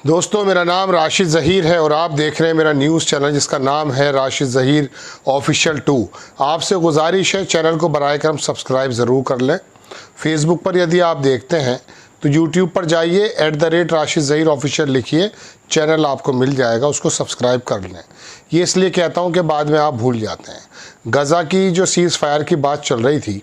दोस्तों, मेरा नाम राशिद ज़हीर है और आप देख रहे हैं मेरा न्यूज़ चैनल जिसका नाम है राशिद ज़हीर ऑफिशियल 2। आपसे गुजारिश है चैनल को बराए करम सब्सक्राइब ज़रूर कर लें। फेसबुक पर यदि आप देखते हैं तो यूट्यूब पर जाइए @राशिद ज़हीर ऑफिशियल लिखिए, चैनल आपको मिल जाएगा, उसको सब्सक्राइब कर लें। ये इसलिए कहता हूँ कि बाद में आप भूल जाते हैं। गज़ा की जो सीज़ फायर की बात चल रही थी,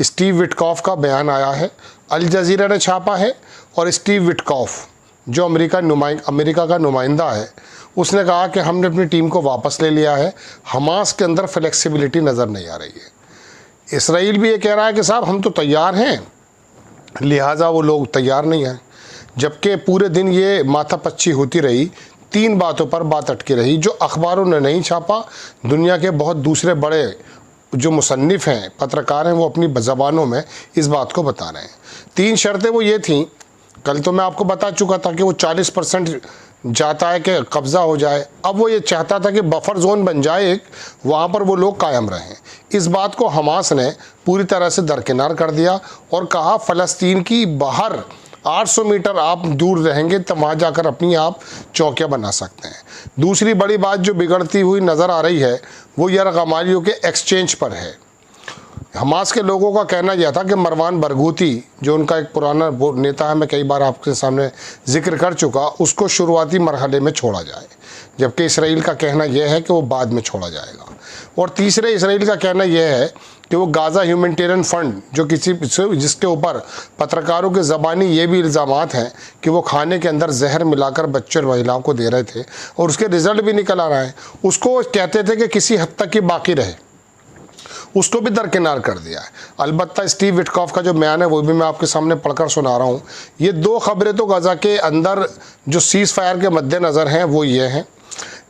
स्टीव विटकॉफ का बयान आया है, अल जज़ीरा ने छापा है और स्टीव विटकॉफ जो अमेरिका का नुमाइंदा है, उसने कहा कि हमने अपनी टीम को वापस ले लिया है। हमास के अंदर फ्लेक्सिबिलिटी नज़र नहीं आ रही है। इसराइल भी ये कह रहा है कि साहब हम तो तैयार हैं, लिहाजा वो लोग तैयार नहीं हैं। जबकि पूरे दिन ये माथापच्ची होती रही, 3 बातों पर बात अटकी रही जो अखबारों ने नहीं छापा। दुनिया के बहुत दूसरे बड़े जो मुसन्निफ़ हैं, पत्रकार हैं, वो अपनी ज़बानों में इस बात को बता रहे हैं। 3 शर्तें वो ये थीं, कल तो मैं आपको बता चुका था कि वो 40% जाता है कि कब्ज़ा हो जाए। अब वो ये चाहता था कि बफर जोन बन जाए एक, वहाँ पर वो लोग कायम रहें। इस बात को हमास ने पूरी तरह से दरकिनार कर दिया और कहा फ़लस्तीन की बाहर 800 मीटर आप दूर रहेंगे तो वहाँ जाकर अपनी आप चौकियाँ बना सकते हैं। दूसरी बड़ी बात जो बिगड़ती हुई नज़र आ रही है वो यरग़मालियों के एक्सचेंज पर है। हमास के लोगों का कहना यह था कि मरवान बरगूती जो उनका एक पुराना नेता है, मैं कई बार आपके सामने जिक्र कर चुका, उसको शुरुआती मरहले में छोड़ा जाए, जबकि इसराइल का कहना यह है कि वो बाद में छोड़ा जाएगा। और तीसरे इसराइल का कहना यह है कि वो गाज़ा ह्यूमैनिटेरियन फ़ंड जो जिसके ऊपर पत्रकारों के ज़बानी ये भी इल्ज़ामात हैं कि वो खाने के अंदर जहर मिलाकर बच्चे और महिलाओं को दे रहे थे और उसके रिज़ल्ट भी निकल आ रहा है, उसको कहते थे कि किसी हद तक ही बाकी रहे, उसको भी दरकिनार कर दिया है। अलबत्ता स्टीव विटकॉफ का जो बयान है वो भी मैं आपके सामने पढ़कर सुना रहा हूँ। ये 2 खबरें तो गज़ा के अंदर जो सीज़ फायर के मद्देनज़र हैं वो ये हैं,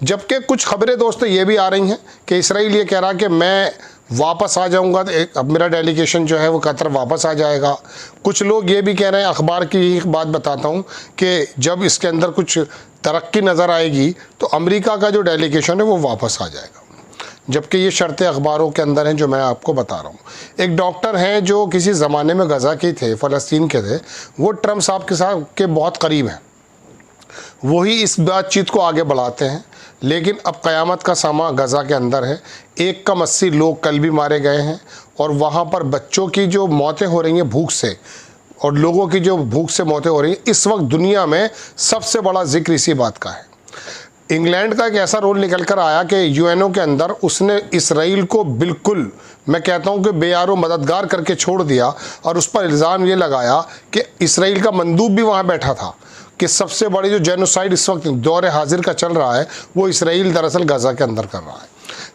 जबकि कुछ खबरें दोस्तों ये भी आ रही हैं कि इसराइल ये कह रहा कि मैं वापस आ जाऊंगा, अब मेरा डेलीगेशन जो है वो कतर वापस आ जाएगा। कुछ लोग ये भी कह रहे हैं, अखबार की एक बात बताता हूँ, कि जब इसके अंदर कुछ तरक्की नज़र आएगी तो अमेरिका का जो डेलीगेशन है वो वापस आ जाएगा। जबकि ये शर्तें अखबारों के अंदर हैं जो मैं आपको बता रहा हूँ। एक डॉक्टर हैं जो किसी ज़माने में गज़ा के थे, फ़लस्तीन के थे, वो ट्रम्प साहब के साथ के बहुत करीब हैं, वही इस बातचीत को आगे बढ़ाते हैं। लेकिन अब क़यामत का सामा गज़ा के अंदर है। 1 कम 80 लोग कल भी मारे गए हैं और वहाँ पर बच्चों की जो मौतें हो रही हैं भूख से और लोगों की जो भूख से मौतें हो रही हैं, इस वक्त दुनिया में सबसे बड़ा जिक्र इसी बात का है। इंग्लैंड का एक ऐसा रोल निकल कर आया कि यूएनओ के अंदर उसने इसराइल को बिल्कुल, मैं कहता हूं कि बेयारो मददगार करके छोड़ दिया और उस पर इल्ज़ाम ये लगाया कि इसराइल का मंदूब भी वहां बैठा था कि सबसे बड़ी जो जेनोसाइड इस वक्त दौर हाजिर का चल रहा है वो इसराइल दरअसल गज़ा के अंदर कर रहा है।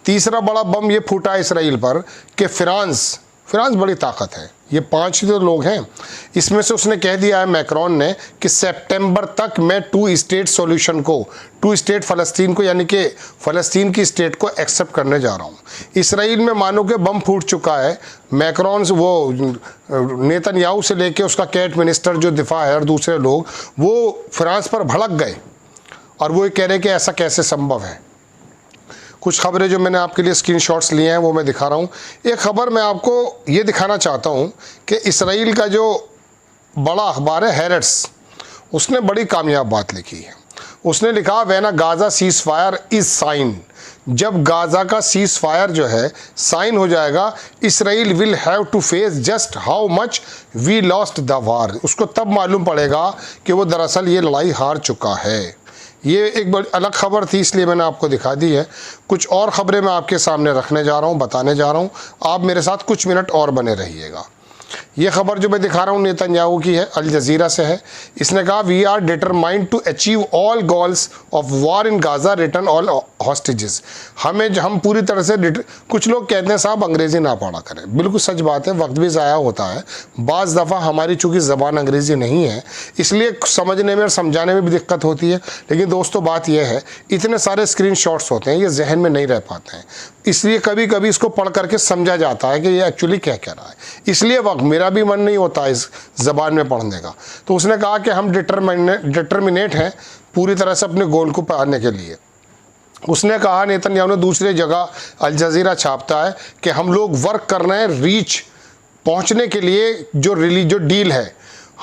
तीसरा बड़ा बम ये फूटा इसराइल पर कि फ्रांस बड़ी ताकत है, ये 5 ही तो लोग हैं, इसमें से उसने कह दिया है मैक्रोन ने कि सितंबर तक मैं 2 स्टेट सॉल्यूशन को, 2 स्टेट फ़लस्तीन को, यानी कि फ़लस्तीन की स्टेट को एक्सेप्ट करने जा रहा हूँ। इसराइल में मानो कि बम फूट चुका है। मैक्रोन से वो नेतन्याहू से लेके उसका कैट मिनिस्टर जो दिफा है और दूसरे लोग वो फ्रांस पर भड़क गए और वो ये कह रहे कि ऐसा कैसे संभव है। कुछ खबरें जो मैंने आपके लिए स्क्रीनशॉट्स लिए हैं वो मैं दिखा रहा हूँ। एक खबर मैं आपको ये दिखाना चाहता हूँ कि इसराइल का जो बड़ा अखबार है हैरेट्स, उसने बड़ी कामयाब बात लिखी है। उसने लिखा when a Gaza ceasefire is sign, जब गाज़ा का सीज़ फायर जो है साइन हो जाएगा, Israel will have to face just how much we lost the war, उसको तब मालूम पड़ेगा कि वो दरअसल ये लड़ाई हार चुका है। ये एक बड़ी अलग खबर थी इसलिए मैंने आपको दिखा दी है। कुछ और ख़बरें मैं आपके सामने रखने जा रहा हूँ, बताने जा रहा हूँ, आप मेरे साथ कुछ मिनट और बने रहिएगा। ये खबर जो मैं दिखा रहा हूँ नेतन्याहू की है, अल जज़ीरा से है। इसने कहा we are determined to achieve all goals of war in Gaza, return all hostages. हम पूरी तरह से कुछ लोग कहते हैं साहब अंग्रेज़ी ना पढ़ा करें, बिल्कुल सच बात है, वक्त भी ज़ाया होता है। बाज़ दफ़ा हमारी चूँकि ज़बान अंग्रेज़ी नहीं है इसलिए समझने में और समझाने में भी दिक्कत होती है। लेकिन दोस्तों बात यह है, इतने सारे स्क्रीनशॉट्स होते हैं, ये जहन में नहीं रह पाते हैं, इसलिए कभी कभी इसको पढ़ करके समझा जाता है कि ये एक्चुअली क्या कह रहा है। इसलिए वक्त मेरा भी मन नहीं होता इस ज़बान में पढ़ने का। तो उसने कहा कि हम डिटर्मिनेट हैं पूरी तरह से अपने गोल को पाने के लिए। उसने कहा, नेतन्याहू ने दूसरी जगह अल जज़ीरा छापता है कि हम लोग वर्क कर रहे हैं रीच पहुंचने के लिए, जो डील है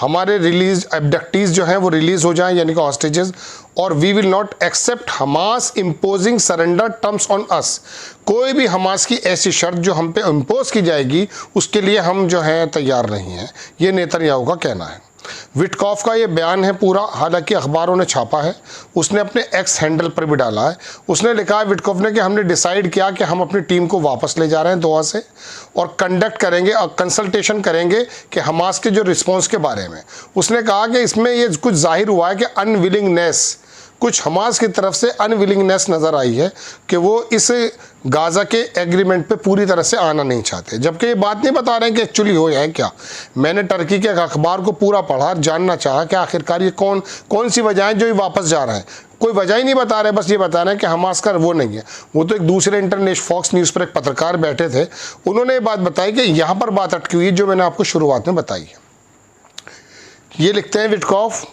हमारे रिलीज एब्डक्टीज जो हैं वो रिलीज़ हो जाएं, यानी कि हॉस्टेजेस, और we will not accept Hamas imposing surrender terms on us. कोई भी हमास की ऐसी शर्त जो हम पे इम्पोज की जाएगी उसके लिए हम जो है तैयार नहीं हैं, ये नेतन्याहू का कहना है। विटकॉफ का ये बयान है पूरा, हालांकि अखबारों ने छापा है, उसने अपने एक्स हैंडल पर भी डाला है। उसने लिखा है विटकॉफ ने कि हमने डिसाइड किया कि हम अपनी टीम को वापस ले जा रहे हैं दोहा से और कंडक्ट करेंगे और कंसल्टेशन करेंगे कि हमास के जो रिस्पॉन्स के बारे में। उसने कहा कि इसमें ये कुछ जाहिर हुआ है कि अनविलिंगनेस, कुछ हमास की तरफ से अनविलिंगनेस नज़र आई है कि वो इस गाज़ा के एग्रीमेंट पे पूरी तरह से आना नहीं चाहते, जबकि ये बात नहीं बता रहे हैं कि एक्चुअली हो है क्या। मैंने टर्की के अखबार को पूरा पढ़ा, जानना चाहा कि आखिरकार ये कौन सी वजह जो ये वापस जा रहे हैं। कोई वजह ही नहीं बता रहे, बस ये बता रहे हैं कि हमास का वो नहीं है। वो तो एक दूसरे इंटरनेशनल फॉक्स न्यूज़ पर एक पत्रकार बैठे थे, उन्होंने ये बात बताई कि यहाँ पर बात अटकी हुई है जो मैंने आपको शुरुआत में बताई है। ये लिखते हैं विटकॉफ,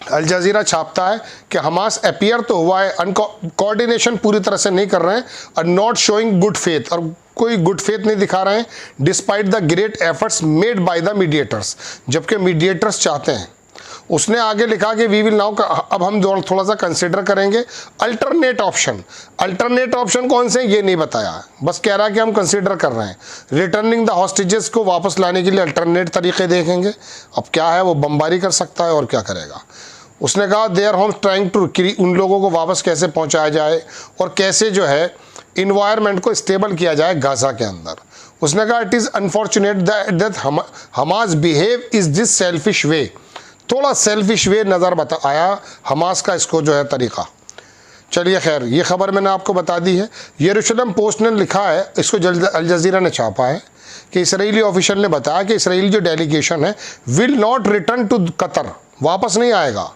अल जज़ीरा छापता है कि हमास अपीयर तो हुआ है, कोऑर्डिनेशन पूरी तरह से नहीं कर रहे हैं, और नॉट शोइंग गुड फेथ, और कोई गुड फेथ नहीं दिखा रहे हैं, despite the great efforts made by the mediators, जबकि मीडिएटर्स चाहते हैं। उसने आगे लिखा कि वी विल नाउ, अब हम थोड़ा सा कंसिडर करेंगे अल्टरनेट ऑप्शन। अल्टरनेट ऑप्शन कौन से ये नहीं बताया, बस कह रहा है कि हम कंसिडर कर रहे हैं। रिटर्निंग द हॉस्टेजेस को वापस लाने के लिए अल्टरनेट तरीके देखेंगे। अब क्या है, वो बमबारी कर सकता है और क्या करेगा। उसने कहा they are home trying to, उन लोगों को वापस कैसे पहुंचाया जाए और कैसे जो है इन्वायरमेंट को स्टेबल किया जाए गाज़ा के अंदर। उसने कहा it is unfortunate that Hamas behave is this selfish way, थोड़ा सेल्फिश वे नज़र आया हमास का इसको जो है तरीक़ा। चलिए खैर, ये ख़बर मैंने आपको बता दी है। यरूशलेम पोस्ट ने लिखा है, इसको अल जज़ीरा ने छापा है कि इसराइली ऑफिशियल ने बताया कि इसराइली जो डेलीगेशन है will not return to Qatar, वापस नहीं आएगा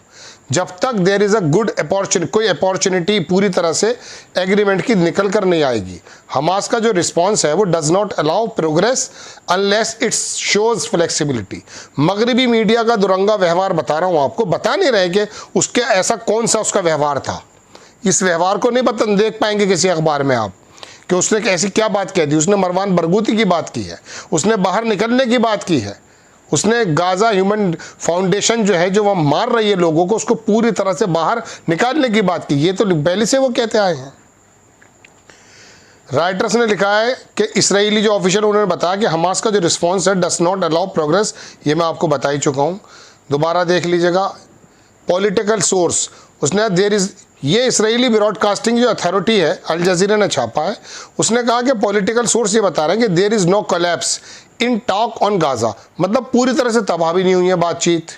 जब तक there is a good opportunity, कोई अपॉर्चुनिटी पूरी तरह से एग्रीमेंट की निकल कर नहीं आएगी। हमास का जो रिस्पांस है वो does not allow progress unless it's shows flexibility. मगरबी मीडिया का दुरंगा व्यवहार बता रहा हूँ आपको, बता नहीं रहे कि उसके ऐसा कौन सा उसका व्यवहार था। इस व्यवहार को नहीं देख पाएंगे किसी अखबार में आप कि उसने ऐसी क्या बात कह दी। उसने मरवान बरगूती की बात की है, उसने बाहर निकलने की बात की है, उसने गाज़ा ह्यूमन फाउंडेशन जो है जो वह मार रही है लोगों को, उसको पूरी तरह से बाहर निकालने की बात की। ये तो पहले से वो कहते आए हैं। राइटर्स ने लिखा है कि इसराइली जो ऑफिशियल उन्होंने बताया कि हमास का जो रिस्पॉन्स है डस नॉट अलाउ प्रोग्रेस, ये मैं आपको बता ही चुका हूँ, दोबारा देख लीजिएगा। पॉलिटिकल सोर्स, उसने देयर इज़, ये इसराइली ब्रॉडकास्टिंग जो अथॉरिटी है अल जज़ीरा ने छापा है, उसने कहा कि पॉलिटिकल सोर्स ये बता रहे हैं कि there is no collapse in talk on Gaza, मतलब पूरी तरह से तबाह भी नहीं हुई है बातचीत।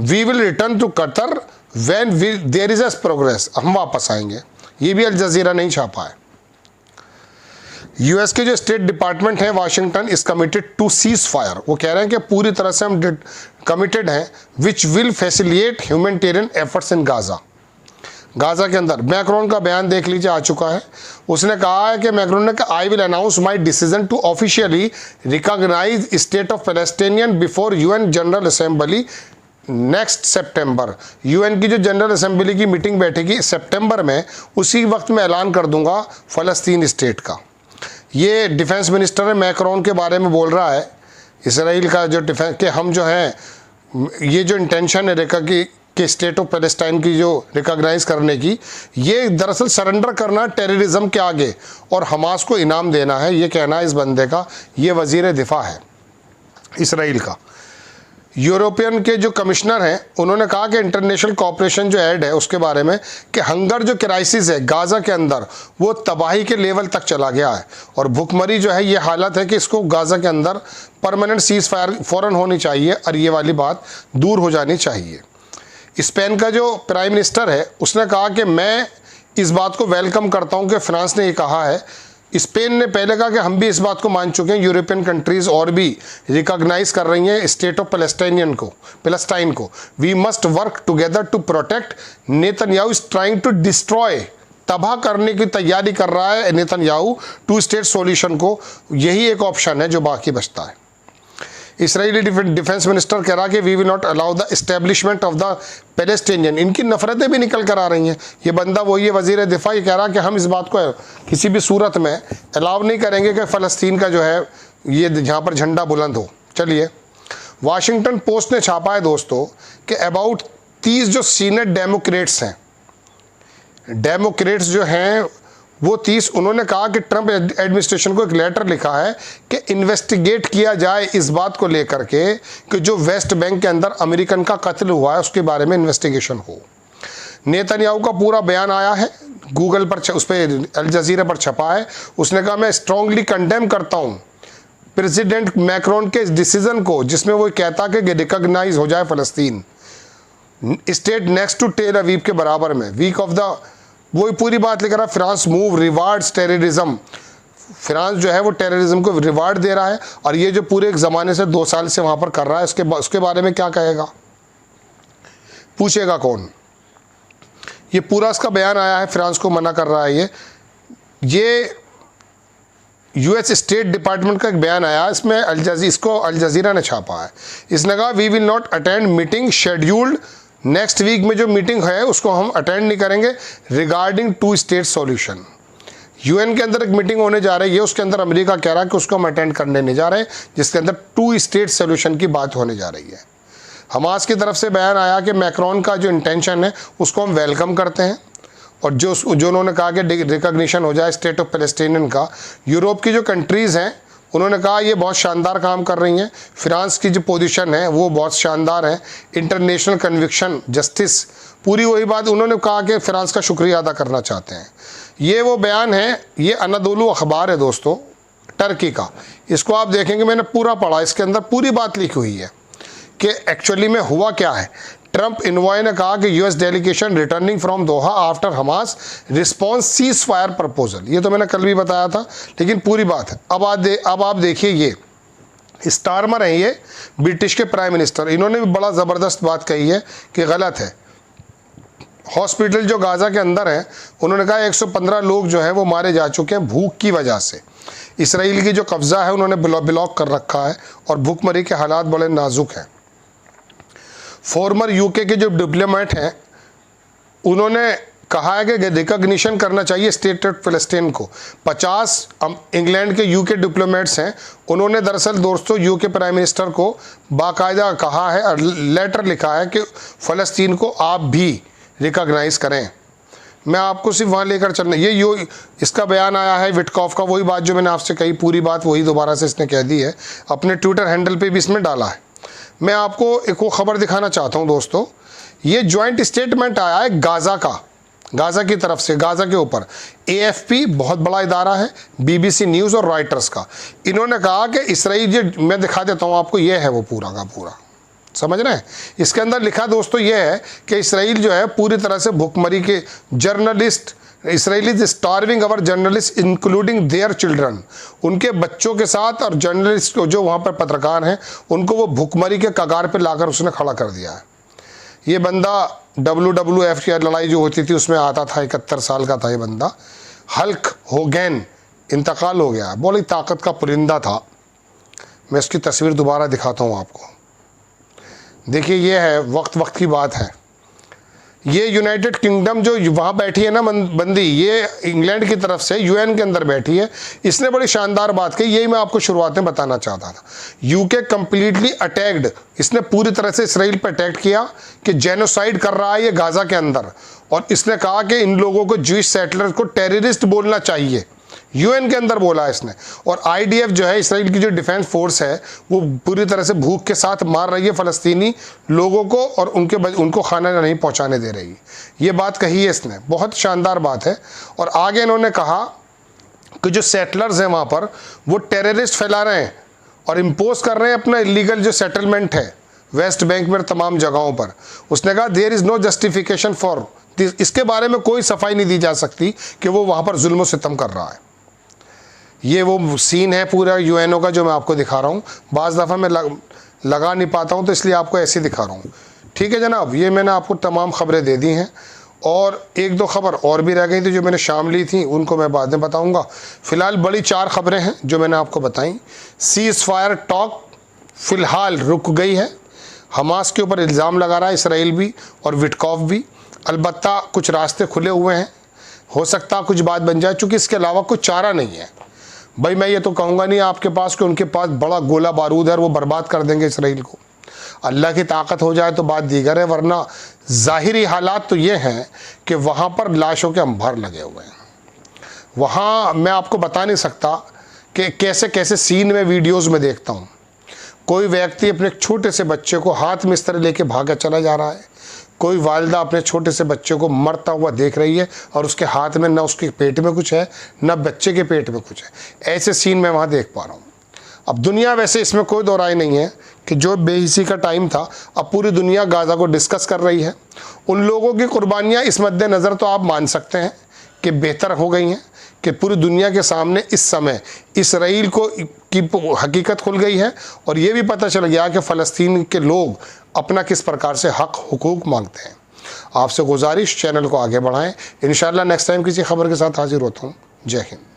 We will return to Qatar when there is progress, हम वापस आएंगे। ये भी अल जज़ीरा नहीं छापा है। यूएस के जो स्टेट डिपार्टमेंट है Washington is committed to ceasefire, वो कह रहे हैं कि पूरी तरह से हम कमिटेड हैं which will facilitate humanitarian efforts in Gaza. Gaza के अंदर मैक्रोन का बयान देख लीजिए, आ चुका है। उसने कहा है कि मैक्रोन ने कहा I will announce my decision to officially recognise state of Palestinian before UN General Assembly next September. UN की जो जनरल असेंबली की मीटिंग बैठेगी सितंबर में, उसी वक्त मैं ऐलान कर दूंगा फ़लस्तीन स्टेट का। ये डिफेंस मिनिस्टर है मैक्रोन के बारे में बोल रहा है, इसराइल का जो डिफेंस के हम जो हैं, ये जो इंटेंशन है कि स्टेट ऑफ पैलेस्टाइन की जो रिकॉग्नाइज करने की, ये दरअसल सरेंडर करना टेररिज्म के आगे और हमास को इनाम देना है, ये कहना है इस बंदे का। ये वजीर दिफा है इसराइल का। यूरोपियन के जो कमिश्नर हैं उन्होंने कहा कि इंटरनेशनल कॉपरेशन जो ऐड है उसके बारे में कि हंगर जो क्राइसिस है गाज़ा के अंदर वो तबाही के लेवल तक चला गया है और भुखमरी जो है ये हालत है कि इसको गाज़ा के अंदर परमानेंट सीज फायर फ़ौरन होनी चाहिए और ये वाली बात दूर हो जानी चाहिए। स्पेन का जो प्राइम मिनिस्टर है उसने कहा कि मैं इस बात को वेलकम करता हूं कि फ्रांस ने ये कहा है। स्पेन ने पहले कहा कि हम भी इस बात को मान चुके हैं, यूरोपियन कंट्रीज़ और भी रिकॉग्नाइज कर रही हैं स्टेट ऑफ पैलेस्टाइन को। We must work together to protect. Netanyahu is trying to destroy, तबाह करने की तैयारी कर रहा है नेतन्याहू टू स्टेट सॉल्यूशन को। यही एक ऑप्शन है जो बाकी बचता है। इसराइली डिफेंस मिनिस्टर कह रहा कि we will not allow the establishment of the Palestinian. इनकी नफरतें भी निकल कर आ रही हैं। ये बंदा वही है वजीर दिफा, ये कह रहा कि हम इस बात को किसी भी सूरत में अलाउ नहीं करेंगे कि फ़लस्तीन का जो है ये जहाँ पर झंडा बुलंद हो। चलिए, वाशिंगटन पोस्ट ने छापा है दोस्तों कि अबाउट 30 जो सीनेट डेमोक्रेट्स हैं, डेमोक्रेट्स जो हैं वो 30, उन्होंने कहा कि ट्रंप एडमिनिस्ट्रेशन को एक लेटर लिखा है कि इन्वेस्टिगेट किया जाए इस बात को लेकर के कि जो वेस्ट बैंक के अंदर अमेरिकन का कत्ल हुआ है उसके बारे में इन्वेस्टिगेशन हो। नेतन्याहू का पूरा बयान आया है, गूगल पर उस पर अल जजीरा पर छपा है। उसने कहा मैं स्ट्रांगली कंडेम करता हूँ प्रेसिडेंट मैक्रोन के इस डिसीजन को जिसमें वो कहता कि रिकॉग्नाइज हो जाए फ़लस्तीन state next to Tel Aviv के बराबर में। वीक ऑफ द, वही पूरी बात लेकर France move rewards terrorism, France जो है वो टेररिज्म को रिवार्ड दे रहा है और ये जो पूरे एक ज़माने से 2 साल से वहाँ पर कर रहा है उसके बारे में क्या कहेगा, पूछेगा कौन। ये पूरा इसका बयान आया है, फ्रांस को मना कर रहा है। ये यूएस स्टेट डिपार्टमेंट का एक बयान आया, इसमें इसको अल जजीरा ने छापा है। इसने कहा we will not attend meeting scheduled, next week में जो मीटिंग है उसको हम अटेंड नहीं करेंगे रिगार्डिंग 2 स्टेट सॉल्यूशन। यूएन के अंदर एक मीटिंग होने जा रही है, उसके अंदर अमेरिका कह रहा है कि उसको हम अटेंड करने नहीं जा रहे, जिसके अंदर 2 स्टेट सॉल्यूशन की बात होने जा रही है। हमास की तरफ से बयान आया कि मैक्रोन का जो इंटेंशन है उसको हम वेलकम करते हैं और जो उन्होंने कहा कि रिकॉग्निशन हो जाए स्टेट ऑफ पैलेस्टीनियन का। यूरोप की जो कंट्रीज़ हैं उन्होंने कहा ये बहुत शानदार काम कर रही हैं, फ्रांस की जो पोजीशन है वो बहुत शानदार है, इंटरनेशनल कन्विक्शन जस्टिस, पूरी वही बात उन्होंने कहा कि फ्रांस का शुक्रिया अदा करना चाहते हैं। ये वो बयान है, ये अनादोलू अखबार है दोस्तों टर्की का, इसको आप देखेंगे मैंने पूरा पढ़ा, इसके अंदर पूरी बात लिखी हुई है कि एक्चुअली में हुआ क्या है। ट्रंप इन्वॉय ने कहा कि US delegation returning from Doha after Hamas response cease fire proposal, ये तो मैंने कल भी बताया था लेकिन पूरी बात है। अब आप देखिए, ये स्टारमर हैं, ये ब्रिटिश के प्राइम मिनिस्टर, इन्होंने भी बड़ा ज़बरदस्त बात कही है कि गलत है। हॉस्पिटल जो गाज़ा के अंदर है, उन्होंने कहा 115 लोग जो है वो मारे जा चुके हैं भूख की वजह से। इसराइल की जो कब्ज़ा है उन्होंने ब्लॉक कर रखा है और भूखमरी के हालात बड़े नाजुक हैं। फॉर्मर यूके के जो डिप्लोमेट हैं उन्होंने कहा है कि रिकॉग्निशन करना चाहिए स्टेट ऑफ फ़लस्तीन को। 50 इंग्लैंड के यूके डिप्लोमेट्स हैं, उन्होंने दरअसल दोस्तों यूके प्राइम मिनिस्टर को बाकायदा कहा है और लेटर लिखा है कि फ़लस्तीन को आप भी रिकॉग्नाइज़ करें। मैं आपको सिर्फ वहाँ लेकर चलना, ये इसका बयान आया है विटकॉफ का, वही बात जो मैंने आपसे कही, पूरी बात वही दोबारा से इसने कह दी है, अपने ट्विटर हैंडल पे भी इसमें डाला है। मैं आपको एक वो खबर दिखाना चाहता हूँ दोस्तों, ये जॉइंट स्टेटमेंट आया है गाज़ा का, गाज़ा की तरफ से, गाज़ा के ऊपर AFP बहुत बड़ा इदारा है, BBC न्यूज़ और रॉयटर्स का। इन्होंने कहा कि इसराइल, जो मैं दिखा देता हूँ आपको, ये है वो पूरा का पूरा, समझ रहे हैं। इसके अंदर लिखा दोस्तों ये है कि इसराइल जो है पूरी तरह से भूखमरी के journalist, Israel is starving our journalist including their children, उनके बच्चों के साथ और जर्नलिस्ट जो वहाँ पर पत्रकार हैं उनको वो भूखमरी के कगार पे लाकर उसने खड़ा कर दिया है। ये बंदा WWF की लड़ाई जो होती थी उसमें आता था, 71 साल का था ये बंदा, हल्क होगन, इंतकाल हो गया, बड़ी ताकत का परिंदा था। मैं इसकी तस्वीर दोबारा दिखाता हूँ आपको, देखिए ये है, वक्त की बात है। ये यूनाइटेड किंगडम जो वहाँ बैठी है ना बंदी, ये इंग्लैंड की तरफ से UN के अंदर बैठी है, इसने बड़ी शानदार बात कही, यही मैं आपको शुरुआत में बताना चाहता था। UK कंप्लीटली अटैक्ड, इसने पूरी तरह से इसराइल पर अटैक किया कि जेनोसाइड कर रहा है ये गाज़ा के अंदर, और इसने कहा कि इन लोगों को ज्यूइश सेटलर्स को टेररिस्ट बोलना चाहिए, UN के अंदर बोला है इसने। और IDF जो है, इसराइल की जो डिफेंस फोर्स है, वो पूरी तरह से भूख के साथ मार रही है फ़लस्तीनी लोगों को और उनको खाना नहीं पहुंचाने दे रही। ये बात कही है इसने, बहुत शानदार बात है। और आगे इन्होंने कहा कि जो सेटलर्स हैं वहाँ पर वो टेररिस्ट फैला रहे हैं और इम्पोज कर रहे हैं अपना इलीगल जो सेटलमेंट है वेस्ट बैंक में तमाम जगहों पर। उसने कहा there is no justification for this, इसके बारे में कोई सफाई नहीं दी जा सकती कि वो वहाँ पर जुल्म सितम कर रहा है। ये वो सीन है पूरा UNO का जो मैं आपको दिखा रहा हूँ। बाज़ दफ़ा मैं लगा नहीं पाता हूँ तो इसलिए आपको ऐसे दिखा रहा हूँ। ठीक है जनाब, ये मैंने आपको तमाम खबरें दे दी हैं और 1-2 खबर और भी रह गई थी जो मैंने शाम ली थी, उनको मैं बाद में बताऊँगा। फ़िलहाल बड़ी 4 खबरें हैं जो मैंने आपको बताई। सीज़ फायर टॉक फ़िलहाल रुक गई है, हमास के ऊपर इल्ज़ाम लगा रहा है इसराइल भी और विटकॉफ भी। अलबत्ता कुछ रास्ते खुले हुए हैं, हो सकता कुछ बात बन जाए, चूँकि इसके अलावा कुछ चारा नहीं है। भाई मैं ये तो कहूँगा नहीं आपके पास कि उनके पास बड़ा गोला बारूद है और वो बर्बाद कर देंगे इसराइल को। अल्लाह की ताकत हो जाए तो बात दीगर है, वरना ज़ाहिरी हालात तो ये हैं कि वहाँ पर लाशों के अंबार लगे हुए हैं। वहाँ मैं आपको बता नहीं सकता कि कैसे कैसे सीन में वीडियोज़ में देखता हूँ। कोई व्यक्ति अपने छोटे से बच्चे को हाथ में इस तरह लेके भागा चला जा रहा है, कोई वालिदा अपने छोटे से बच्चे को मरता हुआ देख रही है और उसके हाथ में ना उसके पेट में कुछ है ना बच्चे के पेट में कुछ है। ऐसे सीन मैं वहाँ देख पा रहा हूँ। अब दुनिया, वैसे इसमें कोई दो राय नहीं है कि जो बेहिसी का टाइम था, अब पूरी दुनिया गाज़ा को डिस्कस कर रही है। उन लोगों की कुर्बानियाँ इस मद्देनज़र तो आप मान सकते हैं कि बेहतर हो गई हैं कि पूरी दुनिया के सामने इस समय इसराइल की हकीकत खुल गई है और ये भी पता चल गया कि फ़लस्तीन के लोग अपना किस प्रकार से हक हुकूक मांगते हैं। आपसे गुजारिश, चैनल को आगे बढ़ाएं। इंशाअल्लाह नेक्स्ट टाइम किसी खबर के साथ हाजिर होता हूँ। जय हिंद।